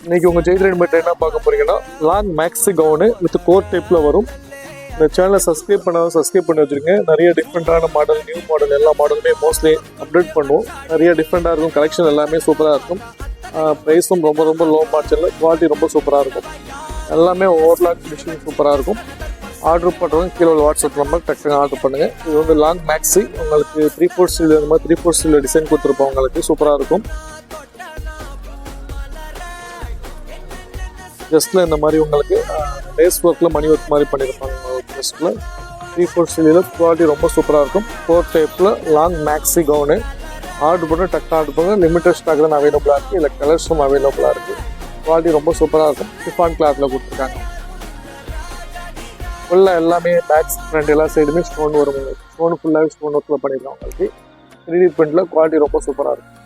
இன்றைக்கி உங்கள் ஜெய் ரெடிமேட் என்ன பார்க்க போகிறீங்கன்னா long maxi gown with coat டைப்பில் வரும். இந்த சேனலை சப்ஸ்கிரைப் பண்ணாலும் சப்ஸ்கிரைப் பண்ணி வச்சுருங்க. நிறைய டிஃப்ரெண்ட்டான மாடல், நியூ மாடல் எல்லா மாடலுமே மோஸ்ட்லி அப்டேட் பண்ணுவோம். நிறைய டிஃப்ரெண்ட்டாக இருக்கும், கலெக்ஷன் எல்லாமே சூப்பராக இருக்கும். ப்ரைஸும் ரொம்ப ரொம்ப லோ மார்ஜினில், குவாலிட்டி ரொம்ப சூப்பராக இருக்கும். எல்லாமே ஓவர்லாக் ஃபினிஷிங் சூப்பராக இருக்கும். ஆர்டர் பண்ணுறவங்க கீழே வாட்ஸ்அப் நம்பர் டக்குன்னு ஆர்டர் பண்ணுங்கள். இது வந்து லாங் மேக்ஸி, உங்களுக்கு 3/4 ஸ்டீல் இந்த மாதிரி 3/4 ஸ்டீல் டிசைன் கொடுத்துருப்போம். உங்களுக்கு சூப்பராக இருக்கும். ஜஸ்ட்டில் இந்த மாதிரி உங்களுக்கு லேஸ் ஒர்க்கில் மணி ஒர்க் மாதிரி பண்ணியிருப்பாங்க. ஜஸ்ட்டில் 3/4 ஸ்டீலில் குவாலிட்டி ரொம்ப சூப்பராக இருக்கும். 4 டைப்பில் லாங் மேக்ஸி கவுனு ஆர்டர் பண்ணி டக்கு ஆர்டர் பண்ணுங்க. லிமிட்டட் ஸ்டாக் தான் அவைலபிளாக இருக்குது. இல்லை கலர்ஸும் அவைலபிளாக இருக்குது. குவாலிட்டி ரொம்ப சூப்பராக இருக்கும். டிஃபான் கிளாத்தில் கொடுத்துருக்காங்க. ஃபுல்லாக எல்லாமே பேக்ஸ் ஃப்ரண்ட் எல்லா சைடுமே ஸ்டோன் வரும். ஸ்டோன் ஃபுல்லாகவே ஸ்டோன் ஒர்க்கில் பண்ணியிருக்காங்க. உங்களுக்கு 3D பிரிண்டில் குவாலிட்டி ரொம்ப சூப்பராக இருக்கும்.